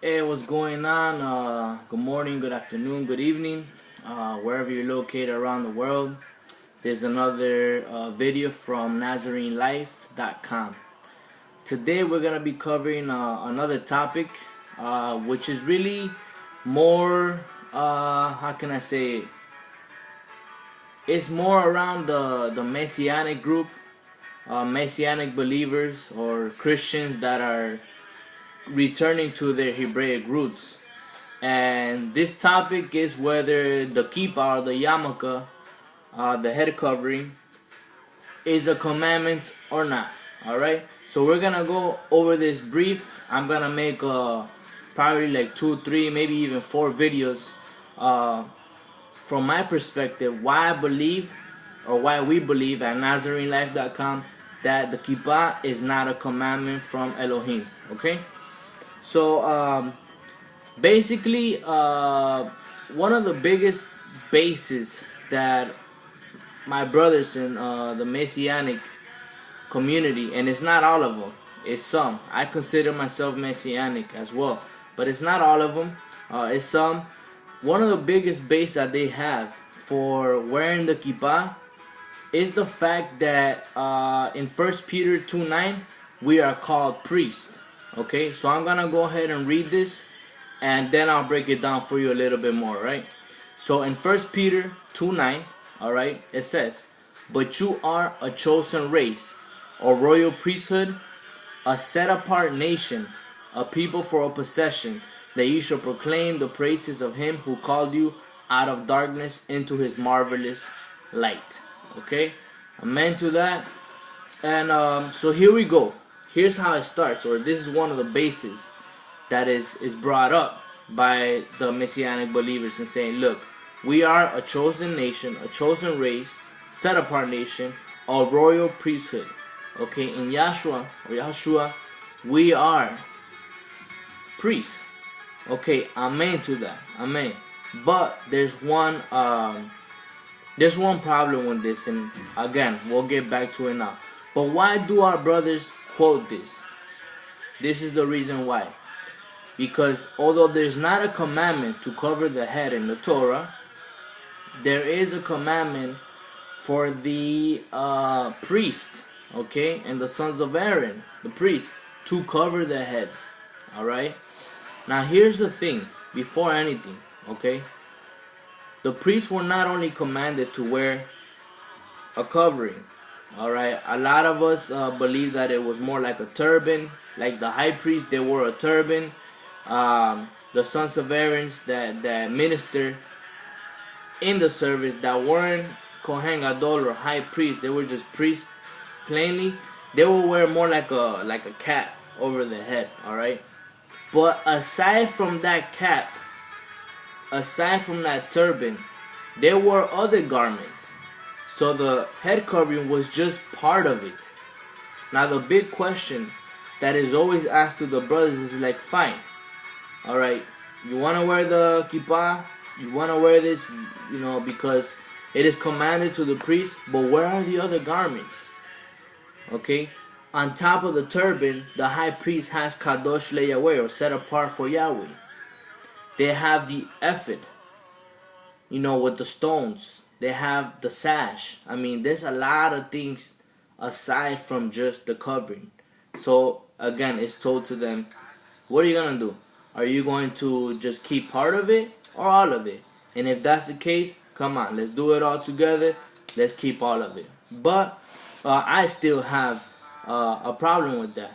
Hey, what's going on? Good morning, good afternoon, good evening, wherever you're located around the world. There's another video from NazareneLife.com. Today we're going to be covering another topic, which is really more, how can I say it? It's more around the Messianic group, Messianic believers or Christians that are returning to their Hebraic roots. And this topic is whether the kippah or the yarmulke, the head covering, is a commandment or not. Alright, so we're gonna go over this brief. I'm gonna make probably like 2, 3, maybe even 4 videos from my perspective why I believe, or why we believe at NazareneLife.com, that the kippah is not a commandment from Elohim. Okay, so basically, one of the biggest bases that my brothers in the Messianic community, and it's not all of them, it's some. I consider myself Messianic as well, but it's not all of them. It's some. One of the biggest bases that they have for wearing the kippah is the fact that in 1 Peter 2:9 we are called priests. Okay, so I'm gonna go ahead and read this, and then I'll break it down for you a little bit more, right? So in 1 Peter 2:9, alright, it says, "But you are a chosen race, a royal priesthood, a set-apart nation, a people for a possession, that you shall proclaim the praises of him who called you out of darkness into his marvelous light." Okay, amen to that. And so here we go. Here's how it starts, or this is one of the bases that is brought up by the Messianic believers and saying, look, we are a chosen nation, a chosen race, set apart nation, a royal priesthood. Okay, in Yahshua, we are priests. Okay, amen to that, amen. But there's one problem with this, and again, we'll get back to it now. But why do our brothers quote this? This is the reason why. Because although there's not a commandment to cover the head in the Torah, there is a commandment for the priest, okay, and the sons of Aaron, the priest, to cover their heads. Alright? Now here's the thing, before anything, okay, the priests were not only commanded to wear a covering. Alright, a lot of us believe that it was more like a turban, like the high priest, they wore a turban. The sons of Aaron that minister in the service, that weren't Kohen Gadol or high priest, they were just priests plainly, they will wear more like a cap over the head. Alright, but aside from that cap, aside from that turban, there were other garments. So the head covering was just part of it. Now the big question that is always asked to the brothers is like, fine, alright, you want to wear the kippah, you want to wear this, you know, because it is commanded to the priest, but where are the other garments? Okay, on top of the turban, the high priest has kadosh leYahweh, or set apart for Yahweh. They have the ephod, you know, with the stones. They have the sash. I mean, there's a lot of things aside from just the covering. So again, it's told to them, what are you gonna do? Are you going to just keep part of it or all of it? And if that's the case, come on, let's do it all together. Let's keep all of it. But I still have a problem with that,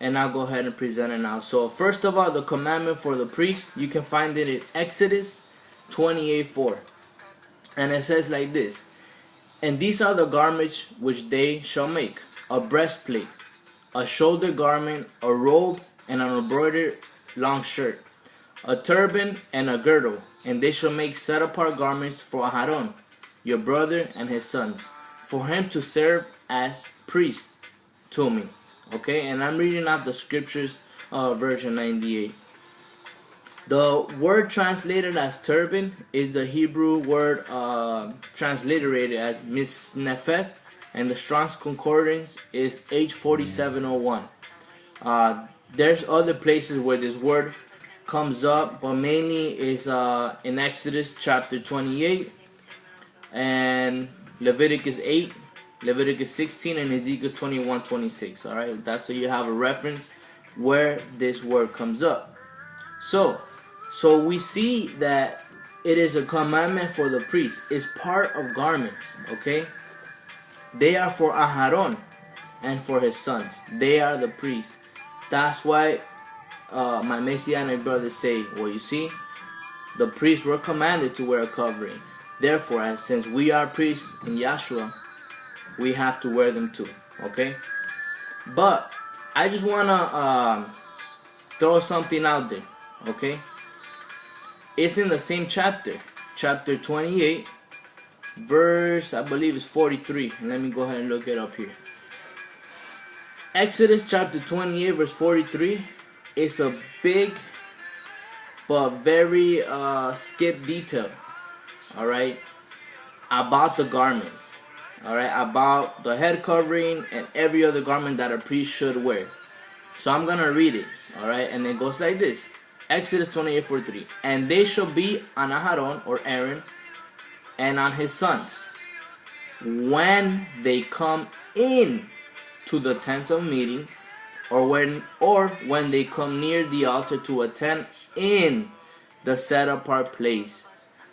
and I'll go ahead and present it now. So first of all, the commandment for the priest, you can find it in Exodus 28:4. And it says like this: "And these are the garments which they shall make: a breastplate, a shoulder garment, a robe, and an embroidered long shirt, a turban, and a girdle. And they shall make set-apart garments for Aharon, your brother, and his sons, for him to serve as priest to me." Okay, and I'm reading out the scriptures, version 98. The word translated as turban is the Hebrew word transliterated as misnefeth, and the Strong's Concordance is H4701. There's other places where this word comes up, but mainly is in Exodus chapter 28 and Leviticus 8, Leviticus 16, and Ezekiel 21:26. All right, that's so you have a reference where this word comes up. So we see that it is a commandment for the priest. It's part of garments. Okay, they are for Aharon and for his sons. They are the priests. That's why my Messianic brothers say, well, you see, the priests were commanded to wear a covering. Therefore, since we are priests in Yahshua, we have to wear them too. Okay? But I just want to throw something out there. Okay? It's in the same chapter. Chapter 28, verse, I believe it's 43. And let me go ahead and look it up here. Exodus chapter 28, verse 43. It's a big but very skip detail, all right, about the garments, all right, about the head covering and every other garment that a priest should wear. So I'm gonna read it, all right, and it goes like this. Exodus 28:43. And they shall be on Aharon or Aaron and on his sons when they come in to the tent of meeting, or when they come near the altar to attend in the set apart place,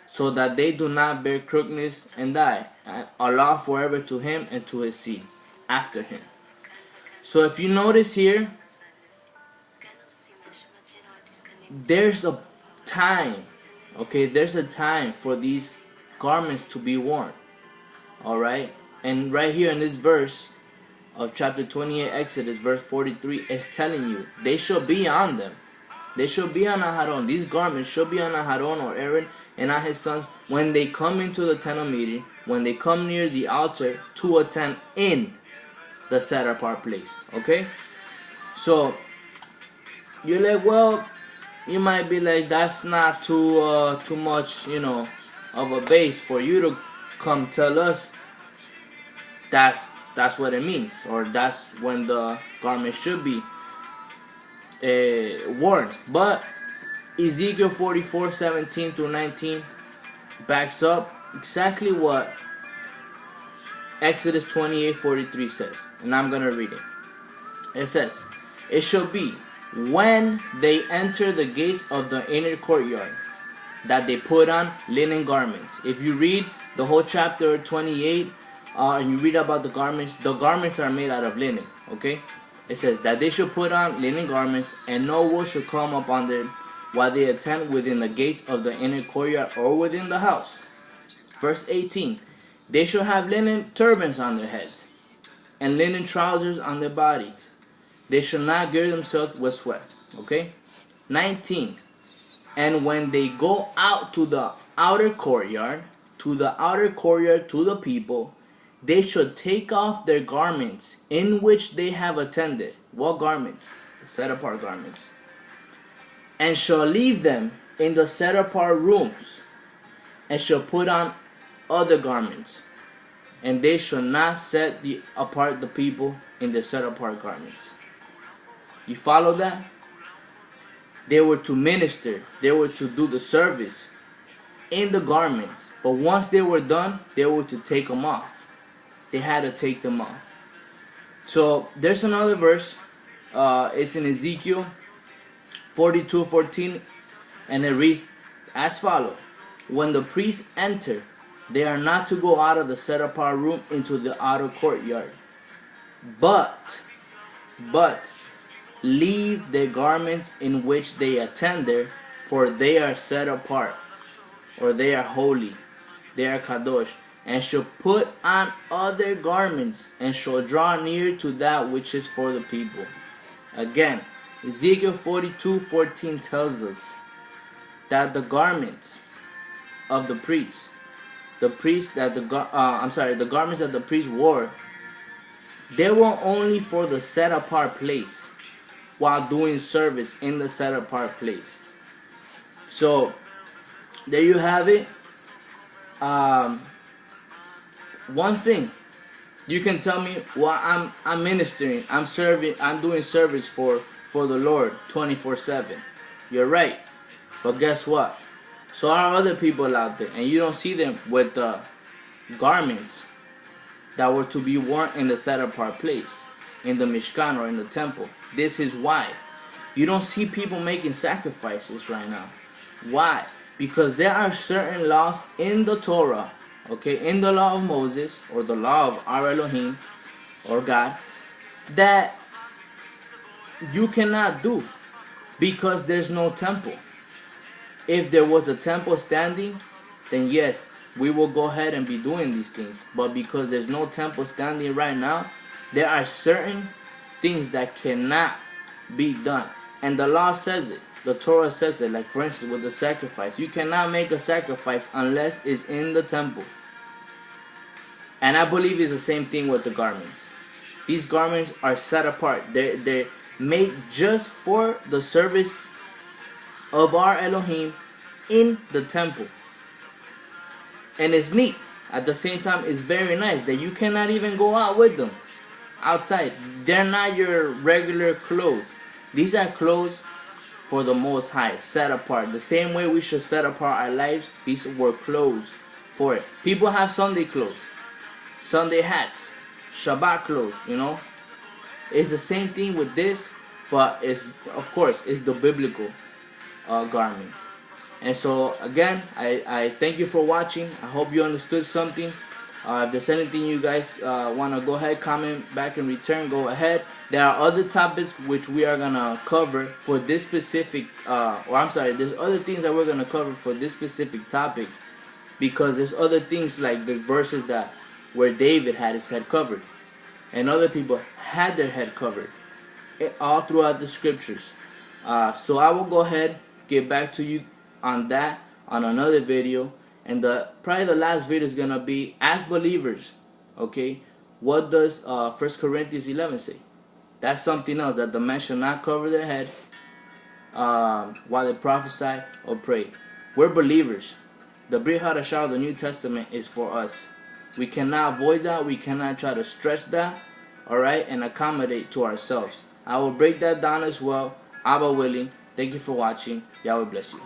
so that they do not bear crookedness and die, and Allah forever to him and to his seed after him. So if you notice here, there's a time, okay, there's a time for these garments to be worn, all right, and right here in this verse of chapter 28 Exodus verse 43 is telling you they shall be on them. They shall be on Aharon. These garments shall be on Aharon or Aaron and on his sons when they come into the tent of meeting, when they come near the altar to attend in the set apart place. Okay? So you're like, well, you might be like, that's not too much, you know, of a base for you to come tell us that's what it means, or that's when the garment should be worn. But Ezekiel 44:17 through 19 backs up exactly what Exodus 28:43 says, and I'm gonna read it. It says, it shall be when they enter the gates of the inner courtyard that they put on linen garments. If you read the whole chapter 28 and you read about the garments are made out of linen. Okay, it says that they should put on linen garments, and no wool should come upon them while they attend within the gates of the inner courtyard or within the house. Verse 18, they shall have linen turbans on their heads and linen trousers on their bodies. They shall not gird themselves with sweat. Okay, 19, and when they go out to the outer courtyard, to the people, they should take off their garments in which they have attended. What garments? The set apart garments. And shall leave them in the set apart rooms, and shall put on other garments. And they shall not set apart the people in the set apart garments. You follow that? They were to minister. They were to do the service in the garments. But once they were done, they were to take them off. They had to take them off. So there's another verse. It's in Ezekiel 42:14, and it reads as follows: when the priests enter, they are not to go out of the set apart room into the outer courtyard, but leave their garments in which they attend there, for they are set apart, or they are holy, they are kadosh, and shall put on other garments, and shall draw near to that which is for the people. Again, Ezekiel 42:14 tells us that the garments of the priests, the garments that the priests wore, they were only for the set apart place while doing service in the set apart place. So there you have it. One thing, you can tell me, well, I'm ministering, I'm serving, I'm doing service for the Lord 24/7. You're right. But guess what? So are other people out there, and you don't see them with the garments that were to be worn in the set apart place, in the Mishkan or in the temple. This is why. You don't see people making sacrifices right now. Why? Because there are certain laws in the Torah, okay, in the law of Moses, or the law of our Elohim, or God, that you cannot do because there's no temple. If there was a temple standing, then yes, we will go ahead and be doing these things. But because there's no temple standing right now, there are certain things that cannot be done. And the law says it. The Torah says it. Like for instance with the sacrifice. You cannot make a sacrifice unless it's in the temple. And I believe it's the same thing with the garments. These garments are set apart. They're made just for the service of our Elohim in the temple. And it's neat. At the same time, it's very nice that you cannot even go out with them outside. They're not your regular clothes. These are clothes for the Most High, set apart. The same way we should set apart our lives, these were clothes for it. People have Sunday clothes, Sunday hats, Shabbat clothes, you know. It's the same thing with this, but it's, of course, it's the biblical garments. And so again, I thank you for watching. I hope you understood something. If there's anything you guys want to go ahead, comment back in return, go ahead. There are other topics which we are going to cover for this specific, there's other things that we're going to cover for this specific topic, because there's other things like the verses that where David had his head covered and other people had their head covered all throughout the scriptures. So I will go ahead, get back to you on that on another video. And probably the last video is going to be, as believers, okay, what does 1 Corinthians 11 say? That's something else, that the man shall not cover their head while they prophesy or pray. We're believers. The Brit Hadashah of the New Testament is for us. We cannot avoid that. We cannot try to stretch that, alright, and accommodate to ourselves. I will break that down as well, Abba willing. Thank you for watching. Yahweh bless you.